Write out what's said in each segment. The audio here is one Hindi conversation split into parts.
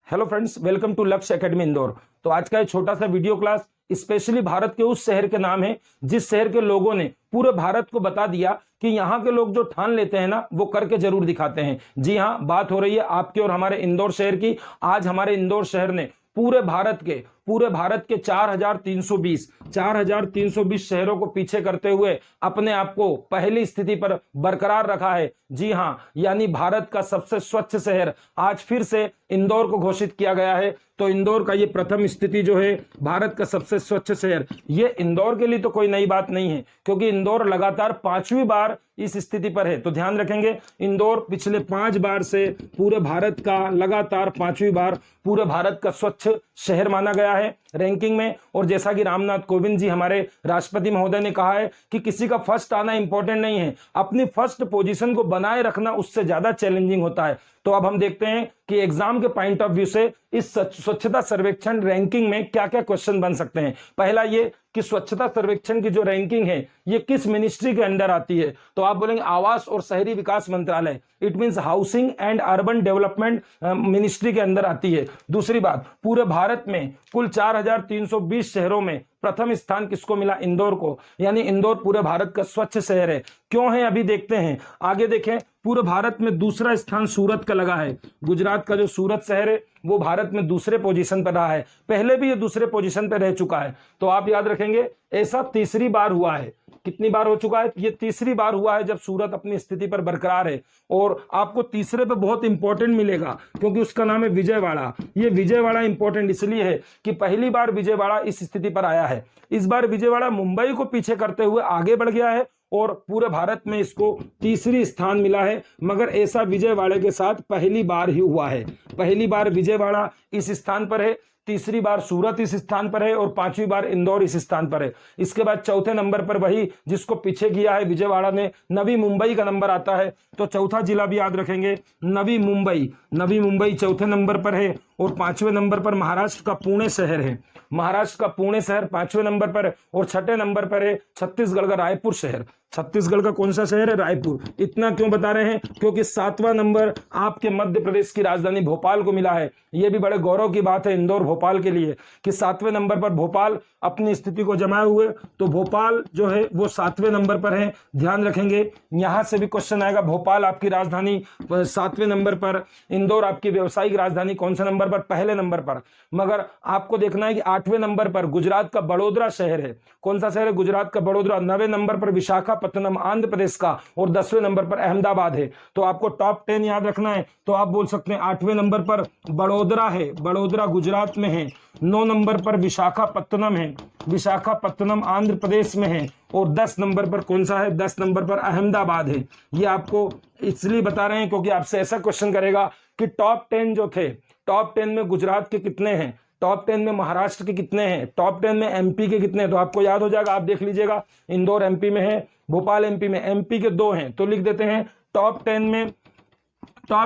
हेलो फ्रेंड्स, वेलकम टू लक्ष्य एकेडमी इंदौर। तो आज का ये छोटा सा वीडियो क्लास स्पेशली भारत के उस शहर के नाम है जिस शहर के लोगों ने पूरे भारत को बता दिया कि यहाँ के लोग जो ठान लेते हैं ना वो करके जरूर दिखाते हैं। जी हाँ, बात हो रही है आपके और हमारे इंदौर शहर की। आज हमारे इंदौर शहर ने पूरे भारत के 4,320 शहरों को पीछे करते हुए अपने आप को पहली स्थिति पर बरकरार रखा है। जी हां, यानी भारत का सबसे स्वच्छ शहर आज फिर से इंदौर को घोषित किया गया है। तो इंदौर का ये प्रथम स्थिति जो है भारत का सबसे स्वच्छ शहर, ये इंदौर के लिए तो कोई नई बात नहीं है क्योंकि इंदौर लगातार 5वीं बार इस स्थिति पर है। तो ध्यान रखेंगे, इंदौर पिछले 5 बार से पूरे भारत का लगातार 5वीं बार पूरे भारत का स्वच्छ शहर माना गया है रैंकिंग में। और जैसा कि रामनाथ कोविंद जी हमारे राष्ट्रपति महोदय ने कहा है कि किसी का फर्स्ट आना इंपॉर्टेंट नहीं है, अपनी फर्स्ट पोजीशन को बनाए रखना उससे ज्यादा चैलेंजिंग होता है। तो अब हम देखते हैं कि एग्जाम के पॉइंट ऑफ व्यू से इस स्वच्छता सर्वेक्षण रैंकिंग में क्या क्या क्वेश्चन बन सकते हैं। पहला ये कि स्वच्छता सर्वेक्षण की जो रैंकिंग है ये किस मिनिस्ट्री के अंडर आती है। तो आप बोलेंगे आवास और शहरी विकास मंत्रालय, it means housing and urban development ministry के अंदर आती है। दूसरी बात, पूरे भारत में कुल 4,320 शहरों में प्रथम स्थान किसको मिला? इंदौर को। यानी इंदौर पूरे भारत का स्वच्छ शहर है। क्यों है अभी देखते हैं, आगे देखें। पूरे भारत में दूसरा स्थान सूरत का लगा है। गुजरात का जो सूरत शहर है वो भारत में दूसरे पोजीशन पर रहा है, पहले भी ये दूसरे पोजीशन पर रह चुका है। तो आप याद रखेंगे ऐसा तीसरी बार हुआ है। कितनी बार हो चुका है? ये तीसरी बार हुआ है जब सूरत अपनी स्थिति पर बरकरार है। और आपको तीसरे पे बहुत इंपॉर्टेंट मिलेगा क्योंकि उसका नाम है विजयवाड़ा। ये विजयवाड़ा इंपॉर्टेंट इसलिए है कि पहली बार विजयवाड़ा इस स्थिति पर आया है। इस बार विजयवाड़ा मुंबई को पीछे करते हुए आगे बढ़ गया है और पूरे भारत में इसको तीसरी स्थान मिला है। मगर ऐसा विजयवाड़ा के साथ पहली बार ही हुआ है। पहली बार विजयवाड़ा इस स्थान पर है, तीसरी बार सूरत इस स्थान पर है और 5वीं बार इंदौर इस स्थान पर है। इसके बाद चौथे नंबर पर वही जिसको पीछे किया है विजयवाड़ा ने, नवी मुंबई का नंबर आता है। तो चौथा जिला भी याद रखेंगे, नवी मुंबई चौथे नंबर पर है। और 5वें नंबर पर महाराष्ट्र का पुणे शहर है। महाराष्ट्र का पुणे शहर 5वें नंबर पर है। और 6ठे नंबर पर है छत्तीसगढ़ का रायपुर शहर। छत्तीसगढ़ का कौन सा शहर है? रायपुर। इतना क्यों बता रहे हैं? क्योंकि 7वां नंबर आपके मध्य प्रदेश की राजधानी भोपाल को मिला है। यह भी बड़े गौरव की बात है इंदौर भोपाल के लिए कि 7वें नंबर पर भोपाल अपनी स्थिति को जमाए हुए। तो भोपाल जो है वो 7वें नंबर पर है। ध्यान रखेंगे, यहां से भी क्वेश्चन आएगा। भोपाल आपकी राजधानी 7वें नंबर पर, इंदौर आपकी व्यवसायिक राजधानी कौन सा नंबर पर? पहले नंबर पर। मगर आपको देखना है कि 8वें नंबर पर गुजरात का बड़ोदरा शहर है। कौन सा शहर है? गुजरात का बड़ोदरा। 9वें नंबर पर विशाखापत्तनम आंध्र प्रदेश का और 10वें नंबर पर अहमदाबाद है। तो आपको टॉप 10 याद रखना है। तो आप बोल सकते हैं 8वें नंबर पर बड़ोदरा है, बड़ोदरा गुजरात में है। 9 नंबर पर विशाखापत्तनम है, विशाखापत्तनम आंध्र प्रदेश में है। और 10 नंबर पर कौन सा है? 10 नंबर पर अहमदाबाद है। ये आपको इसलिए बता रहे हैं क्योंकि आपसे ऐसा क्वेश्चन करेगा कि टॉप 10 जो थे, टॉप 10 में गुजरात के कितने हैं, टॉप 10 में महाराष्ट्र के कितने हैं, टॉप 10 में एमपी के कितने हैं। तो आपको याद हो जाएगा, आप देख लीजिएगा। इंदौर एमपी में है, भोपाल एमपी में। एमपी के 2 हैं तो लिख देते हैं टॉप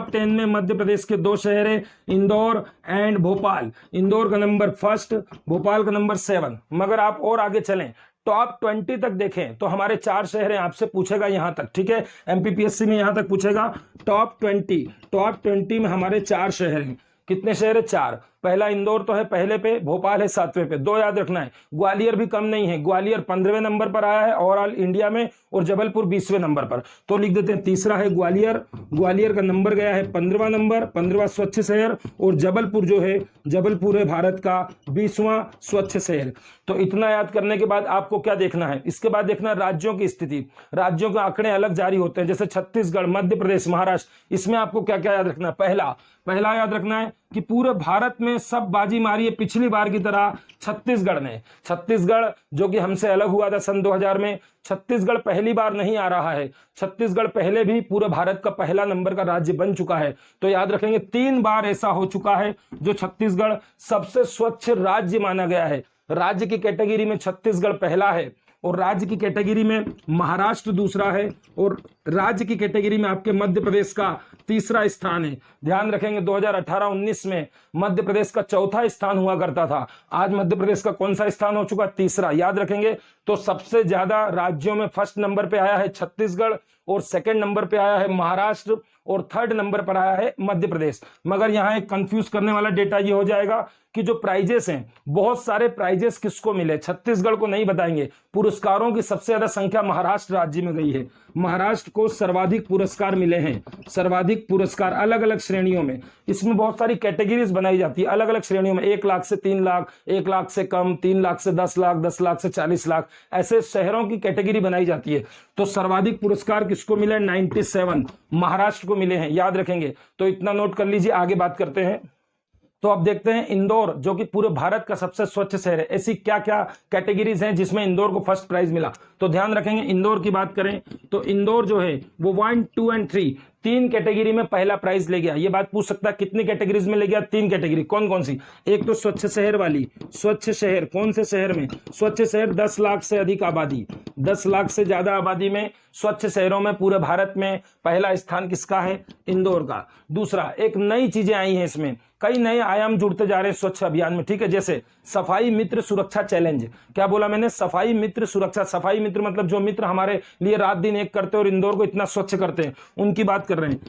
10 में मध्य प्रदेश के 2 शहर है, इंदौर एंड भोपाल। इंदौर का नंबर 1, भोपाल का नंबर 7। मगर आप और आगे चलें, टॉप 20 तक देखें तो हमारे 4 शहर हैं। आपसे पूछेगा यहां तक, ठीक है, एमपीपीएससी में यहां तक पूछेगा। टॉप 20 में हमारे 4 शहर हैं। कितने शहर है? 4। पहला इंदौर तो है पहले पे, भोपाल है 7वें पे। 2 याद रखना है। ग्वालियर भी कम नहीं है, ग्वालियर 15वें नंबर पर आया है ओवरऑल इंडिया में। और जबलपुर 20वें नंबर पर। तो लिख देते हैं तीसरा है ग्वालियर। ग्वालियर का नंबर गया है 15वां नंबर, 15वां स्वच्छ शहर। और जबलपुर जो है, जबलपुर है भारत का 20वां स्वच्छ शहर। तो इतना याद करने के बाद आपको क्या देखना है? इसके बाद देखना है राज्यों की स्थिति। राज्यों के आंकड़े अलग जारी होते हैं, जैसे छत्तीसगढ़, मध्य प्रदेश, महाराष्ट्र। इसमें आपको क्या क्या याद रखना है? पहला याद रखना है कि पूरे भारत में सब बाजी मारी है पिछली बार की तरह छत्तीसगढ़ ने। छत्तीसगढ़ जो कि हमसे अलग हुआ था सन 2000 में, छत्तीसगढ़ पहली बार नहीं आ रहा है। छत्तीसगढ़ पहले भी पूरे भारत का पहला नंबर का राज्य बन चुका है। तो याद रखेंगे 3 बार ऐसा हो चुका है जो छत्तीसगढ़ सबसे स्वच्छ राज्य माना गया है। राज्य की कैटेगरी में छत्तीसगढ़ पहला है और राज्य की कैटेगरी में महाराष्ट्र दूसरा है और राज्य की कैटेगरी में आपके मध्य प्रदेश का तीसरा स्थान है। ध्यान रखेंगे 2018-19 में मध्य प्रदेश का चौथा स्थान हुआ करता था, आज मध्य प्रदेश का कौन सा स्थान हो चुका? तीसरा। याद रखेंगे। तो सबसे ज्यादा राज्यों में फर्स्ट नंबर पे आया है छत्तीसगढ़, और सेकंड नंबर पे आया है महाराष्ट्र, और थर्ड नंबर पर आया है मध्य प्रदेश। मगर यहाँ एक कंफ्यूज करने वाला डेटा ये हो जाएगा कि जो प्राइजेस हैं, बहुत सारे प्राइजेस किसको मिले? छत्तीसगढ़ को नहीं बताएंगे। पुरस्कारों की सबसे ज्यादा संख्या महाराष्ट्र राज्य में गई है। महाराष्ट्र को सर्वाधिक पुरस्कार मिले हैं, सर्वाधिक पुरस्कार अलग अलग श्रेणियों में। इसमें बहुत सारी कैटेगरीज बनाई जाती है अलग अलग श्रेणियों में, 1 लाख से 3 लाख, 1 लाख से कम, 3 लाख से 10 लाख, 10 लाख से 40 लाख, ऐसे शहरों की कैटेगरी बनाई जाती है। तो सर्वाधिक पुरस्कार किसको मिले? 97 महाराष्ट्र को मिले हैं। याद रखेंगे। तो इतना नोट कर लीजिए, आगे बात करते हैं। तो अब देखते हैं इंदौर, जो कि पूरे भारत का सबसे स्वच्छ शहर है, ऐसी क्या क्या कैटेगरीज हैं जिसमें इंदौर को फर्स्ट प्राइज मिला। तो ध्यान रखेंगे, इंदौर की बात करें तो इंदौर जो है वो 1, 2 एंड 3 तीन कैटेगरी में पहला प्राइज ले गया। ये बात पूछ सकता है कितनी कैटेगरीज में ले गया? 3 कैटेगरी। कौन कौन सी? एक तो स्वच्छ शहर वाली। स्वच्छ शहर कौन से शहर में? स्वच्छ शहर 10 लाख से अधिक आबादी, 10 लाख से ज्यादा आबादी में स्वच्छ शहरों में पूरे भारत में पहला स्थान किसका है? इंदौर का। दूसरा, एक नई चीजें आई हैं इसमें, कई नए आयाम जुड़ते जा रहे हैं स्वच्छ अभियान में, ठीक है। जैसे सफाई मित्र सुरक्षा चैलेंज। क्या बोला मैंने? सफाई मित्र सुरक्षा। सफाई मित्र मतलब जो मित्र हमारे लिए रात दिन एक करते हैं और इंदौर को इतना स्वच्छ करते हैं, उनकी बात कर रहे हैं।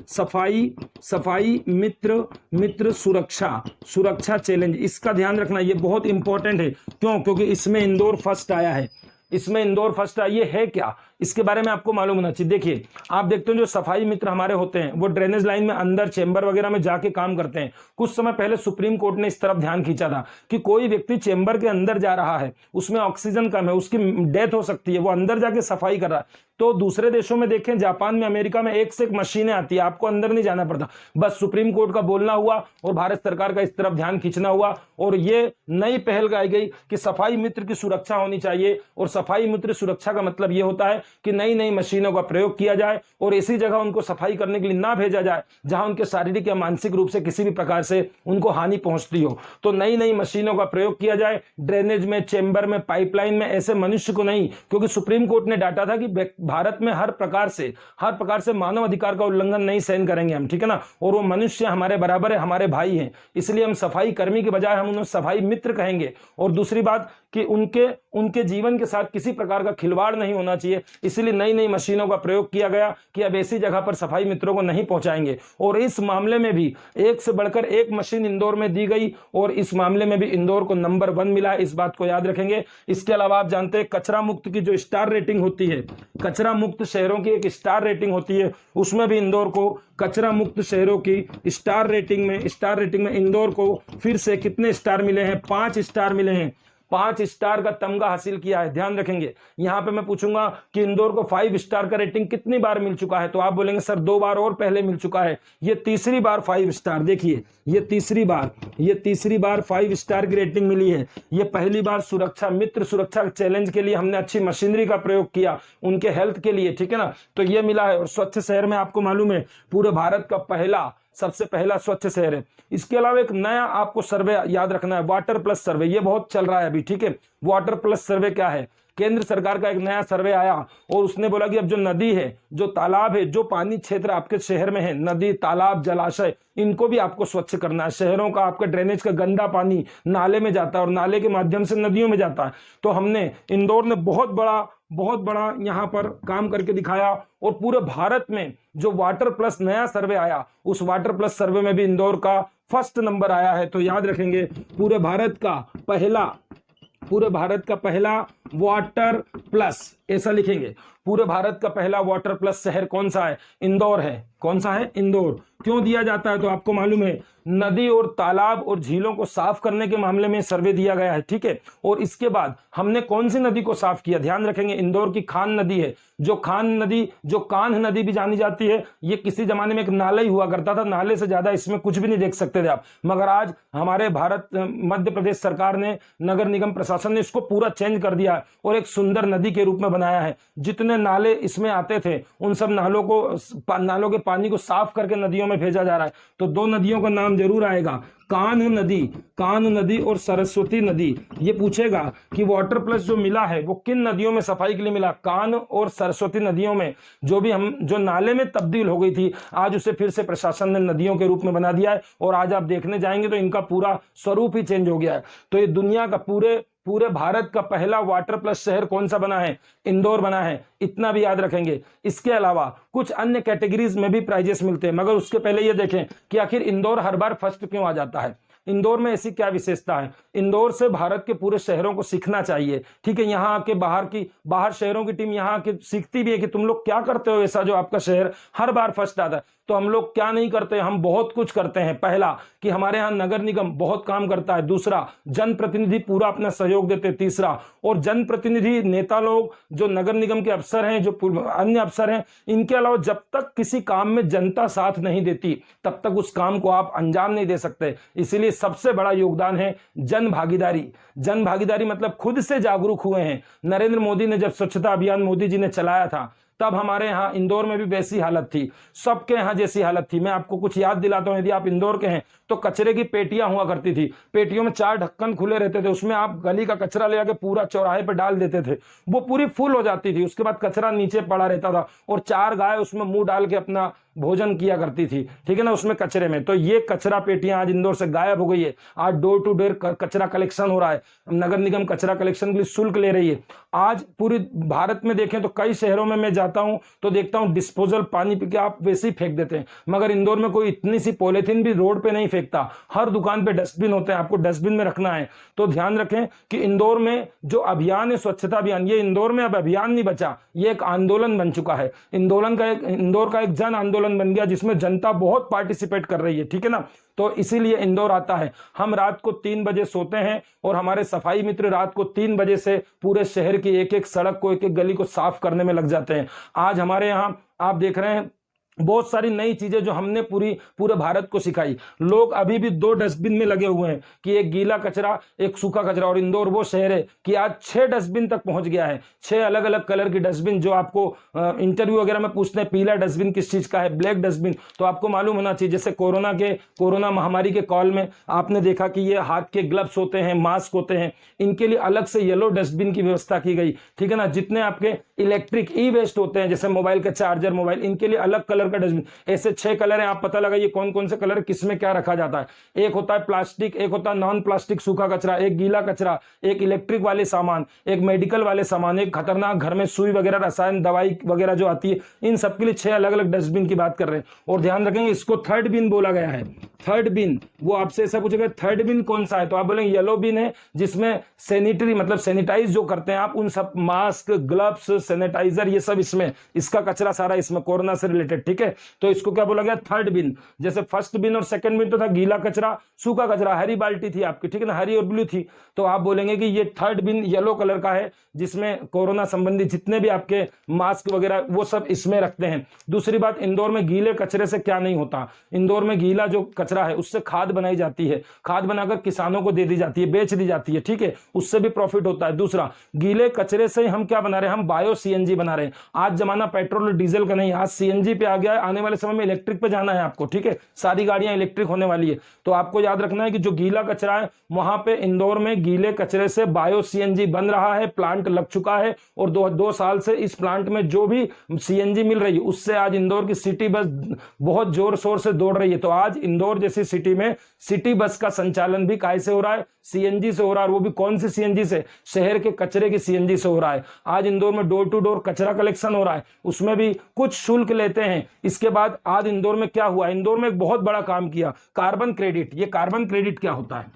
सफाई मित्र सुरक्षा चैलेंज, इसका ध्यान रखना, ये बहुत इंपॉर्टेंट है। क्यों? क्योंकि इसमें इंदौर फर्स्ट आया है। इसमें इंदौर फर्स्ट आई है क्या, इसके बारे में आपको मालूम होना चाहिए। देखिए, आप देखते हो जो सफाई मित्र हमारे होते हैं वो ड्रेनेज लाइन में अंदर चेंबर वगैरह में जाके काम करते हैं। कुछ समय पहले सुप्रीम कोर्ट ने इस तरफ ध्यान खींचा था कि कोई व्यक्ति चेंबर के अंदर जा रहा है, उसमें ऑक्सीजन कम है, उसकी डेथ हो सकती है, वो अंदर जाके सफाई कर रहा है। तो दूसरे देशों में देखें, जापान में, अमेरिका में एक से एक मशीनें आती है, आपको अंदर नहीं जाना पड़ता, बस सुप्रीम कोर्ट का बोलना हुआ और भारत सरकार का इस तरफ ध्यान खींचना हुआ और ये नई पहल गाई गई कि सफाई मित्र की सुरक्षा होनी चाहिए। और सफाई मित्र सुरक्षा का मतलब ये होता है कि नई नई मशीनों का प्रयोग किया जाए और ऐसी जगह उनको सफाई करने के लिए ना भेजा जाए जहां उनके शारीरिक या मानसिक रूप से किसी भी प्रकार से उनको हानि पहुंचती हो। तो नई नई मशीनों का प्रयोग किया जाए ड्रेनेज में, चेंबर में, पाइपलाइन में, ऐसे मनुष्य को नहीं, क्योंकि सुप्रीम कोर्ट ने डाटा था कि भारत में हर प्रकार से मानव अधिकार का उल्लंघन नहीं सहन करेंगे हम, ठीक है ना। और वो मनुष्य हमारे बराबर है, हमारे भाई हैं, इसलिए हम सफाई कर्मी के बजाय हम उन्हें सफाई मित्र कहेंगे। और दूसरी बात कि उनके जीवन के साथ किसी प्रकार का खिलवाड़ नहीं होना चाहिए, इसलिए नई नई मशीनों का प्रयोग किया गया कि अब ऐसी जगह पर सफाई मित्रों को नहीं पहुंचाएंगे। और इस मामले में भी एक से बढ़कर एक मशीन इंदौर में दी गई और इस मामले में भी इंदौर को नंबर 1 मिला है, इस बात को याद रखेंगे। इसके अलावा आप जानते हैं कचरा मुक्त की जो स्टार रेटिंग होती है, कचरा मुक्त शहरों की एक स्टार रेटिंग होती है, उसमें भी इंदौर को कचरा मुक्त शहरों की स्टार रेटिंग में इंदौर को फिर से कितने स्टार मिले हैं? 5 स्टार मिले हैं। 5 स्टार का तमगा हासिल किया है। ध्यान रखेंगे, यहां पे मैं पूछूंगा कि इंदौर को 5 स्टार का रेटिंग कितनी बार मिल चुका है, तो आप बोलेंगे सर 2 बार और पहले मिल चुका है। ये तीसरी बार 5 स्टार। देखिए, ये तीसरी बार 5 स्टार की रेटिंग मिली है। ये पहली बार सुरक्षा मित्र सुरक्षा चैलेंज के लिए हमने अच्छी मशीनरी का प्रयोग किया उनके हेल्थ के लिए, ठीक है ना, तो ये मिला है। और स्वच्छ शहर में आपको मालूम है पूरे भारत का सबसे पहला स्वच्छ शहर है। इसके अलावा एक नया आपको सर्वे याद रखना है, वाटर प्लस सर्वे, ये बहुत चल रहा है अभी, ठीक है। वाटर प्लस सर्वे क्या है? केंद्र सरकार का एक नया सर्वे आया और उसने बोला कि अब जो नदी है, जो तालाब है, जो पानी क्षेत्र आपके शहर में है, नदी, तालाब, जलाशय, इनको भी आपको स्वच्छ करना है। शहरों का आपका ड्रेनेज का गंदा पानी नाले में जाता है और नाले के माध्यम से नदियों में जाता है। तो हमने इंदौर ने बहुत बड़ा यहाँ पर काम करके दिखाया और पूरे भारत में जो वाटर प्लस नया सर्वे आया, उस वाटर प्लस सर्वे में भी इंदौर का फर्स्ट नंबर आया है। तो याद रखेंगे, पूरे भारत का पहला वाटर प्लस, ऐसा लिखेंगे, पूरे भारत का पहला वाटर प्लस शहर कौन सा है? इंदौर है। कौन सा है? इंदौर। क्यों दिया जाता है? तो आपको मालूम है, नदी और तालाब और झीलों को साफ करने के मामले में सर्वे दिया गया है, ठीक है। और इसके बाद हमने कौन सी नदी को साफ किया? ध्यान रखेंगे, इंदौर की खान नदी है, जो कान्ह नदी भी जानी जाती है। ये किसी जमाने में एक नाला ही हुआ करता था, नाले से ज्यादा इसमें कुछ भी नहीं देख सकते थे आप, मगर आज हमारे मध्य प्रदेश सरकार ने, नगर निगम प्रशासन ने इसको पूरा चेंज कर दिया और एक सुंदर नदी के रूप में बनाया है। जितने नाले इसमें आते थे उन सब नालों के पानी को साफ करके नदियों में भेजा जा रहा है। तो दो नदियों का नाम जरूर आएगा, कान्ह नदी और सरस्वती नदी। ये पूछेगा कि वाटर प्लस जो मिला है वो किन नदियों में सफाई के लिए मिला। कान्ह और सरस्वती नदियों में जो नाले में तब्दील हो गई थी, आज उसे फिर से प्रशासन ने नदियों के रूप में बना दिया है। और आज आप देखने जाएंगे तो इनका पूरा स्वरूप ही चेंज हो गया है। तो ये दुनिया का पूरे भारत का पहला वाटर प्लस शहर कौन सा बना है? इंदौर बना है। इतना भी याद रखेंगे। इसके अलावा कुछ अन्य कैटेगरीज में भी प्राइजेस मिलते हैं, मगर उसके पहले ये देखें कि आखिर इंदौर हर बार फर्स्ट क्यों आ जाता है। इंदौर में ऐसी क्या विशेषता है? इंदौर से भारत के पूरे शहरों को सीखना चाहिए। ठीक है, यहाँ आके बाहर शहरों की टीम यहाँ आके सीखती भी है कि तुम लोग क्या करते हो ऐसा जो आपका शहर हर बार फर्स्ट आता है। तो हम लोग क्या नहीं करते, हम बहुत कुछ करते हैं। पहला कि हमारे यहाँ नगर निगम बहुत काम करता है। दूसरा, जनप्रतिनिधि पूरा अपना सहयोग देते हैं। तीसरा, और जनप्रतिनिधि नेता लोग जो नगर निगम के अफसर हैं, जो अन्य अफसर हैं, इनके अलावा जब तक किसी काम में जनता साथ नहीं देती तब तक उस काम को आप अंजाम नहीं दे सकते। इसीलिए सबसे बड़ा योगदान है जन भागीदारी मतलब खुद से जागरूक हुए हैं। नरेंद्र मोदी ने जब स्वच्छता अभियान मोदी जी ने चलाया था तब हमारे यहाँ इंदौर में भी वैसी हालत थी, सबके यहाँ जैसी हालत थी। मैं आपको कुछ याद दिलाता हूँ, यदि आप इंदौर के हैं तो कचरे की पेटियां हुआ करती थी। पेटियों में 4 ढक्कन खुले रहते थे, उसमें आप गली का कचरा ले आके पूरा चौराहे पे डाल देते थे। वो पूरी फुल हो जाती थी, उसके बाद कचरा नीचे पड़ा रहता था और 4 गाय उसमें मुंह डाल के अपना भोजन किया करती थी। ठीक है ना, उसमें कचरे में। तो ये कचरा पेटियां आज इंदौर से गायब हो गई है। आज डोर टू डोर कचरा कलेक्शन हो रहा है। नगर निगम कचरा कलेक्शन के लिए शुल्क ले रही है। आज पूरी भारत में देखें तो कई शहरों में मैं जाता हूं तो देखता हूं डिस्पोजल पानी पी के आप वैसे ही फेंक देते हैं, मगर इंदौर में कोई इतनी सी पॉलिथीन भी रोड पे नहीं फेंकता। हर दुकान पे डस्टबिन होते हैं, आपको डस्टबिन में रखना है। तो ध्यान रखें कि इंदौर में जो अभियान है स्वच्छता अभियान, ये इंदौर में अब अभियान नहीं बचा, ये एक आंदोलन बन चुका है। इंदौर का एक जन आंदोलन बन गया जिसमें जनता बहुत पार्टिसिपेट कर रही है। ठीक है ना, तो इसीलिए इंदौर आता है। हम रात को 3 बजे सोते हैं और हमारे सफाई मित्र रात को 3 बजे से पूरे शहर की एक एक सड़क को, एक एक गली को साफ करने में लग जाते हैं। आज हमारे यहाँ आप देख रहे हैं बहुत सारी नई चीजें जो हमने पूरे भारत को सिखाई। लोग अभी भी 2 डस्टबिन में लगे हुए हैं कि एक गीला कचरा एक सूखा कचरा। और इंदौर वो शहर है कि आज 6 डस्टबिन तक पहुंच गया है। 6 अलग अलग कलर की डस्टबिन, जो आपको इंटरव्यू वगैरह में पूछते हैं पीला डस्टबिन किस चीज का है, ब्लैक डस्टबिन, तो आपको मालूम होना चाहिए। जैसे कोरोना महामारी के कॉल में आपने देखा कि ये हाथ के ग्लव्स होते हैं, मास्क होते हैं, इनके लिए अलग से येलो डस्टबिन की व्यवस्था की गई। ठीक है ना, जितने आपके इलेक्ट्रिक ई वेस्ट होते हैं जैसे मोबाइल के चार्जर, मोबाइल, इनके लिए अलग कलर का डस्टबिन। ऐसे 6 कलर हैं, आप पता लगाइए कौन कौन से कलर किस में क्या रखा जाता है। एक होता है प्लास्टिक, एक होता है नॉन प्लास्टिक सूखा कचरा, एक गीला कचरा, एक इलेक्ट्रिक वाले सामान, एक मेडिकल वाले सामान, एक खतरनाक घर में सुई वगैरह, रसायन दवाई वगैरह जो आती है, इन सबके लिए 6 अलग अलग डस्टबिन की बात कर रहे हैं। और ध्यान रखेंगे इसको थर्ड बिन बोला गया है। थर्ड बिन, वो आपसे ऐसा पूछेगा थर्ड बिन कौन सा है, तो आप बोलेंगे येलो बिन है, जिसमें सैनिटरी मतलब सैनिटाइज जो करते हैं आप, उन सब मास्क, ग्लव्स, सैनिटाइजर, ये सब इसमें, इसका कचरा सारा इसमें कोरोना से रिलेटेड। ठीक है, तो इसको क्या बोला गया, थर्ड बिन। जैसे फर्स्ट बिन और सेकंड बिन तो था गीला कचरा, सूखा कचरा, हरी बाल्टी थी आपकी, ठीक है ना, हरी और ब्लू थी, तो आप बोलेंगे कि ये थर्ड बिन येलो कलर का है, जिसमें कोरोना संबंधी जितने भी आपके मास्क वगैरह वो सब इसमें रखते हैं। दूसरी बात, इंदौर में गीले कचरे से क्या नहीं होता, इंदौर में गीला जो कचरा है उससे खाद बनाई जाती है, खाद बनाकर किसानों को दे दी जाती है, बेच दी जाती है। ठीक है, उससे भी प्रॉफिट होता है। दूसरा, गीले कचरे से हम क्या बना रहे हैं, हम बायो सीएनजी बना रहे हैं। आज जमाना पेट्रोल और डीजल का नहीं, आज सीएनजी पे आ गया है, आने वाले समय में इलेक्ट्रिक पे जाना है आपको। ठीक है, सारी गाड़ियां इलेक्ट्रिक होने वाली है। तो आपको याद रखना है कि जो गीला कचरा है वहां पे इंदौर में गीले कचरे से बायो सीएनजी बन रहा है, प्लांट लग चुका है, और 2 साल से इस प्लांट में जो भी सीएनजी मिल रही है उससे आज इंदौर की सिटी बस बहुत जोर शोर से दौड़ रही है। तो आज इंदौर जैसी सिटी में सिटी बस का संचालन भी कैसे हो रहा है, सीएनजी से हो रहा है, और वो भी कौन सी सीएनजी से, शहर के कचरे की सीएनजी से हो रहा है। आज इंदौर में डोर टू डोर कचरा कलेक्शन हो रहा है, उसमें भी कुछ शुल्क लेते हैं। इसके बाद आज इंदौर में क्या हुआ, इंदौर में एक बहुत बड़ा काम किया, कार्बन क्रेडिट। ये कार्बन क्रेडिट क्या होता है,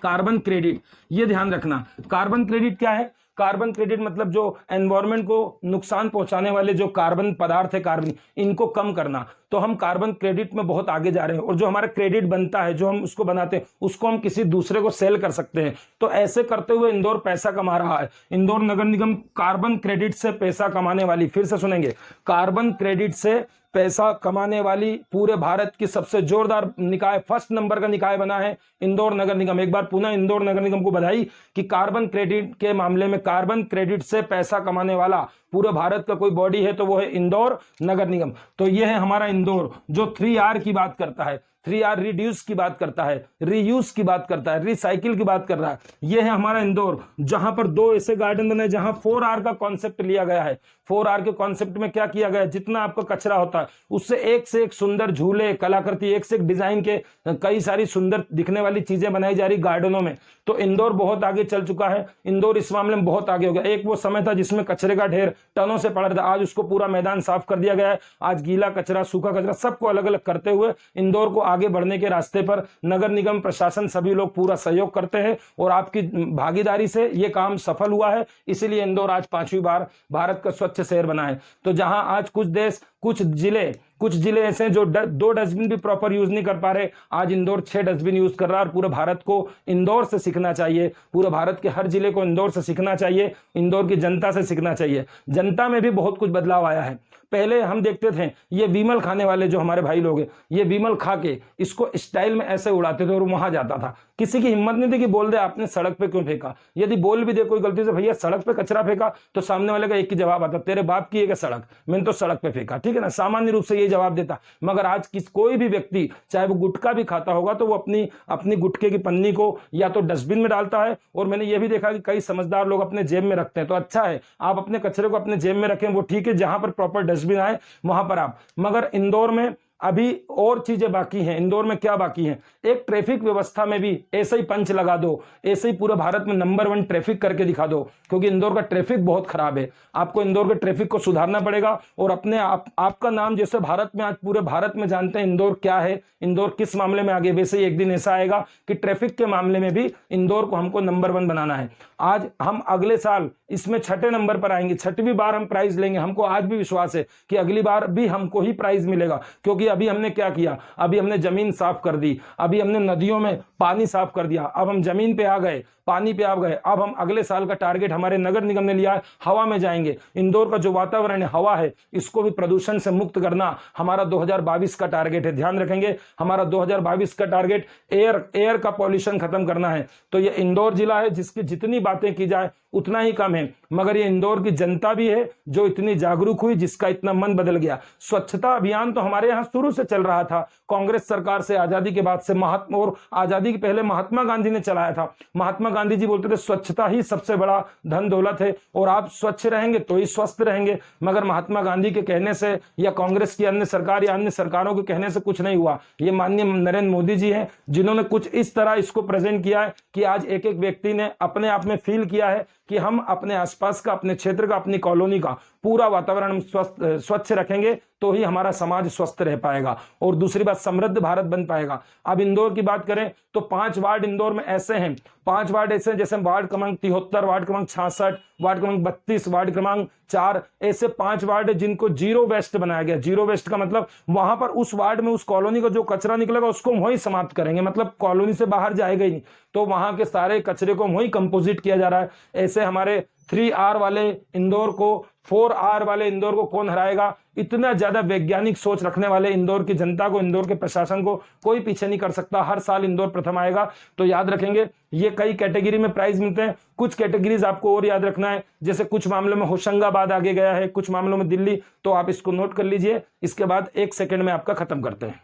कार्बन क्रेडिट, ये ध्यान रखना। कार्बन क्रेडिट क्या है, कार्बन क्रेडिट मतलब जो एनवायरनमेंट को नुकसान पहुंचाने वाले जो कार्बन पदार्थ है, कार्बन, इनको कम करना। तो हम कार्बन क्रेडिट में बहुत आगे जा रहे हैं, और जो हमारा क्रेडिट बनता है, जो हम उसको बनाते हैं, उसको हम किसी दूसरे को सेल कर सकते हैं। तो ऐसे करते हुए इंदौर पैसा कमा रहा है। इंदौर नगर निगम कार्बन क्रेडिट से पैसा कमाने वाली, फिर से सुनेंगे, कार्बन क्रेडिट से पैसा कमाने वाली पूरे भारत की सबसे जोरदार निकाय, फर्स्ट नंबर का निकाय बना है इंदौर नगर निगम। एक बार पुनः इंदौर नगर निगम को बधाई कि कार्बन क्रेडिट के मामले में, कार्बन क्रेडिट से पैसा कमाने वाला पूरे भारत का कोई बॉडी है तो वो है इंदौर नगर निगम। तो ये है हमारा इंदौर, जो 3R की बात करता है। 3R रिड्यूस की बात करता है, रीयूज की बात करता है, रिसाइकिल की बात कर रहा है। यह है हमारा इंदौर, जहां पर 2 ऐसे गार्डन बने जहां 4R का कॉन्सेप्ट लिया गया है। 4R के कॉन्सेप्ट में क्या किया गया है, जितना आपका कचरा होता है उससे एक से एक सुंदर झूले, कलाकृति, एक से एक डिजाइन के कई सारी सुंदर दिखने वाली चीजें बनाई जा रही गार्डनों में। तो इंदौर बहुत आगे चल चुका है। इंदौर इस मामले में बहुत आगे हो गया। एक वो समय था जिसमें कचरे का ढेर टनों से पड़ रहा था, आज उसको पूरा मैदान साफ कर दिया गया है। आज गीला कचरा, सूखा कचरा सबको अलग अलग करते हुए इंदौर को आगे बढ़ने के रास्ते पर नगर निगम प्रशासन सभी लोग पूरा सहयोग करते हैं, और आपकी भागीदारी से यह काम सफल हुआ है। इसीलिए इंदौर आज 5वीं बार भारत का स्वच्छ शहर बना है। तो जहां आज कुछ जिले ऐसे हैं जो 2 डस्टबिन भी प्रॉपर यूज नहीं कर पा रहे, आज इंदौर 6 डस्टबिन यूज कर रहा है। और पूरे भारत को इंदौर से सीखना चाहिए, पूरे भारत के हर जिले को इंदौर से सीखना चाहिए, इंदौर की जनता से सीखना चाहिए। जनता में भी बहुत कुछ बदलाव आया है। पहले हम देखते थे ये विमल खाने वाले जो हमारे भाई लोग हैं, ये विमल खा के इसको स्टाइल में ऐसे उड़ाते थे और वहां जाता था। किसी की हिम्मत नहीं थी कि बोल दे आपने सड़क पे क्यों फेंका। यदि बोल भी दे कोई गलती से भैया सड़क पे कचरा फेंका, तो सामने वाले का एक ही जवाब आता, तेरे बाप की है क्या सड़क, मैंने तो सड़क पे फेंका। ठीक है ना, सामान्य रूप से ये जवाब देता। मगर आज कोई भी व्यक्ति चाहे वो गुटखा भी खाता होगा तो वो अपनी गुटखे की पन्नी को या तो डस्टबिन में डालता है, और मैंने ये भी देखा कि कई समझदार लोग अपने जेब में रखते हैं। तो अच्छा है, आप अपने कचरे को अपने जेब में रखें, वो ठीक है, जहां पर प्रॉपर डस्टबिन आए वहां पर आप। मगर इंदौर में अभी और चीजें बाकी हैं। इंदौर में क्या बाकी है, एक ट्रैफिक व्यवस्था में भी ऐसे ही पंच लगा दो, ऐसे ही पूरे भारत में नंबर 1 ट्रैफिक करके दिखा दो, क्योंकि इंदौर का ट्रैफिक बहुत खराब है। आपको इंदौर के ट्रैफिक को सुधारना पड़ेगा, और अपने आपका नाम जैसे भारत में आज पूरे भारत में जानते हैं इंदौर क्या है, इंदौर किस मामले में आगे, वैसे ही एक दिन ऐसा आएगा कि ट्रैफिक के मामले में भी इंदौर को हमको नंबर 1 बनाना है। आज हम अगले साल इसमें 6ठे नंबर पर आएंगे, 6वीं बार हम प्राइज लेंगे। हमको आज भी विश्वास है कि अगली बार भी हमको ही प्राइज मिलेगा, क्योंकि अभी हमने क्या किया, अभी हमने जमीन साफ कर दी, अभी हमने नदियों में पानी साफ कर दिया, अब हम जमीन पे आ गए, पानी पे आ गए। अब हम अगले साल का टारगेट हमारे नगर निगम ने लिया है, हवा में जाएंगे। इंदौर का जो वातावरण है, हवा है, इसको भी प्रदूषण से मुक्त करना हमारा 2022 का टारगेट है। ध्यान रखेंगे, हमारा 2022 का टारगेट एयर का पॉल्यूशन खत्म करना है। तो ये इंदौर जिला है जिसकी जितनी बातें की जाए उतना ही कम है, मगर ये इंदौर की जनता भी है जो इतनी जागरूक हुई, जिसका इतना मन बदल गया। स्वच्छता अभियान तो हमारे यहाँ शुरू से चल रहा था, कांग्रेस सरकार से, आजादी के बाद से, और आजादी के पहले महात्मा गांधी ने चलाया था। महात्मा गांधी जी बोलते थे स्वच्छता ही सबसे बड़ा धन दौलत है, और आप स्वच्छ रहेंगे तो ही स्वस्थ रहेंगे। मगर महात्मा गांधी के कहने से या कांग्रेस की अन्य सरकार या अन्य सरकारों के कहने से कुछ नहीं हुआ। ये माननीय नरेंद्र मोदी जी हैं जिन्होंने कुछ इस तरह इसको प्रेजेंट किया है कि आज एक एक व्यक्ति ने अपने आप में फील किया है कि हम अपने आसपास का, अपने क्षेत्र का, अपनी कॉलोनी का पूरा वातावरण स्वच्छ रखेंगे तो ही हमारा समाज स्वस्थ रह पाएगा, और दूसरी बात समृद्ध भारत बन पाएगा। अब इंदौर की बात करें तो 5 वार्ड इंदौर में ऐसे हैं, 5 वार्ड ऐसे हैं, जैसे वार्ड क्रमांक 73, वार्ड क्रमांक 66, वार्ड क्रमांक 32, वार्ड क्रमांक 4, ऐसे 5 वार्ड है जिनको जीरो वेस्ट बनाया गया। जीरो वेस्ट का मतलब वहां पर उस वार्ड में, उस कॉलोनी का जो कचरा निकलेगा उसको वहीं समाप्त करेंगे, मतलब कॉलोनी से बाहर जाएगा ही नहीं। तो वहां के सारे कचरे को वहीं कंपोजिट किया जा रहा है। ऐसे हमारे 3R वाले इंदौर को, 4R वाले इंदौर को कौन हराएगा। इतना ज्यादा वैज्ञानिक सोच रखने वाले इंदौर की जनता को, इंदौर के प्रशासन को कोई पीछे नहीं कर सकता। हर साल इंदौर प्रथम आएगा। तो याद रखेंगे, ये कई कैटेगरी में प्राइज मिलते हैं। कुछ कैटेगरीज आपको और याद रखना है, जैसे कुछ मामलों में होशंगाबाद आगे गया है, कुछ मामलों में दिल्ली, तो आप इसको नोट कर लीजिए। इसके बाद 1 सेकंड में आपका खत्म करते हैं।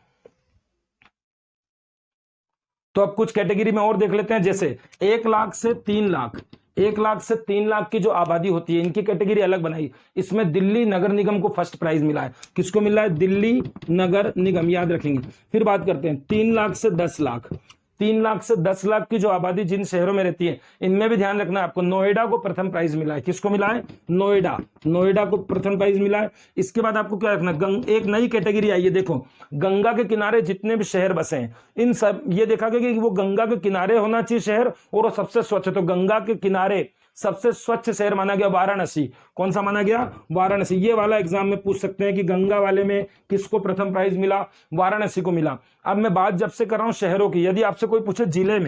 तो अब कुछ कैटेगरी में और देख लेते हैं, जैसे 1 लाख से 3 लाख, 1 लाख से 3 लाख की जो आबादी होती है, इनकी कैटेगरी अलग बनाई। इसमें दिल्ली नगर निगम को फर्स्ट प्राइज मिला है। किसको मिला है? दिल्ली नगर निगम, याद रखेंगे। फिर बात करते हैं 3 लाख से 10 लाख, 3 लाख से 10 लाख की जो आबादी जिन शहरों में रहती है, इनमें भी ध्यान रखना है आपको। नोएडा को प्रथम प्राइज मिला है। किसको मिला है? नोएडा को प्रथम प्राइज मिला है। इसके बाद आपको क्या रखना, एक नई कैटेगरी आई है, देखो, गंगा के किनारे जितने भी शहर बसे हैं, इन सब, ये देखा गया कि वो गंगा के किनारे होना चाहिए शहर, और वो सबसे स्वच्छ। तो गंगा के किनारे सबसे स्वच्छ शहर माना गया वाराणसी। कौन सा माना गया? वाराणसी। ये वाला एग्जाम में पूछ सकते हैं कि गंगा वाले में किसको प्रथम प्राइज मिला? वाराणसी को मिला। अब मैं बात जब से कर रहा हूं शहरों की, यदि आपसे कोई पूछे जिले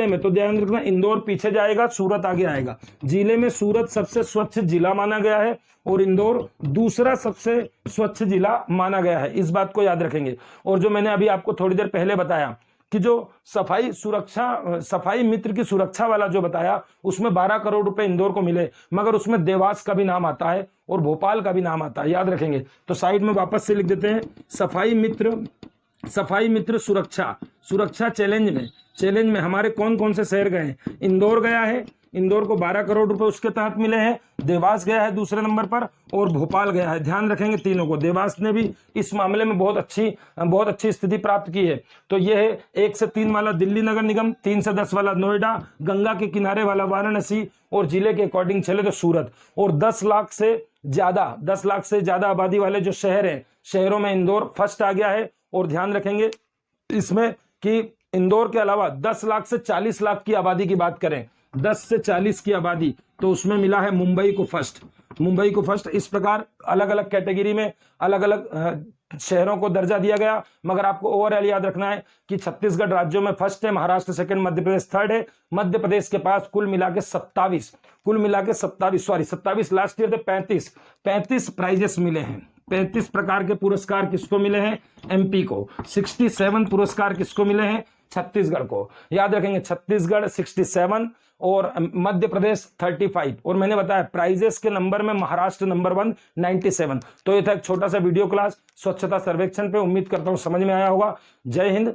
में तो ध्यान रखना, इंदौर पीछे जाएगा, सूरत आगे आएगा। जिले में सूरत सबसे स्वच्छ जिला माना गया है और इंदौर दूसरा सबसे स्वच्छ जिला माना गया है। इस बात को याद रखेंगे। और जो मैंने अभी आपको थोड़ी देर पहले बताया कि जो सफाई मित्र की सुरक्षा वाला जो बताया, उसमें 12 करोड़ रुपए इंदौर को मिले, मगर उसमें देवास का भी नाम आता है और भोपाल का भी नाम आता है, याद रखेंगे। तो साइड में वापस से लिख देते हैं, सफाई मित्र सुरक्षा चैलेंज में हमारे कौन कौन से शहर गए हैं? इंदौर गया है, इंदौर को 12 करोड़ रुपए उसके तहत मिले हैं। देवास गया है दूसरे नंबर पर और भोपाल गया है। ध्यान रखेंगे तीनों को। देवास ने भी इस मामले में बहुत अच्छी स्थिति प्राप्त की है। तो ये है 1 से 3 वाला दिल्ली नगर निगम, 3 से 10 वाला नोएडा, गंगा के किनारे वाला वाराणसी और जिले के अकॉर्डिंग चले तो सूरत। और 10 लाख से ज्यादा आबादी वाले जो शहर हैं, शहरों में इंदौर फर्स्ट आ गया है। और ध्यान रखेंगे इसमें कि इंदौर के अलावा 10 लाख से 40 लाख की आबादी की बात करें, 10 से 40 की आबादी, तो उसमें मिला है मुंबई को फर्स्ट। इस प्रकार अलग अलग कैटेगरी में अलग अलग शहरों को दर्जा दिया गया। मगर आपको ओवरऑल याद रखना है कि छत्तीसगढ़ राज्यों में फर्स्ट है, महाराष्ट्र सेकंड, मध्य प्रदेश थर्ड है। मध्य प्रदेश के पास कुल मिला के 27 लास्ट ईयर थे 35 प्राइजेस मिले हैं। 35 प्रकार के पुरस्कार किसको मिले हैं? एमपी को। 67 पुरस्कार किसको मिले हैं? छत्तीसगढ़ को। याद रखेंगे, छत्तीसगढ़ 67 और मध्य प्रदेश 35। और मैंने बताया प्राइजेस के नंबर में महाराष्ट्र नंबर 1 97। तो ये था एक छोटा सा वीडियो क्लास स्वच्छता सर्वेक्षण पे। उम्मीद करता हूं समझ में आया होगा। जय हिंद।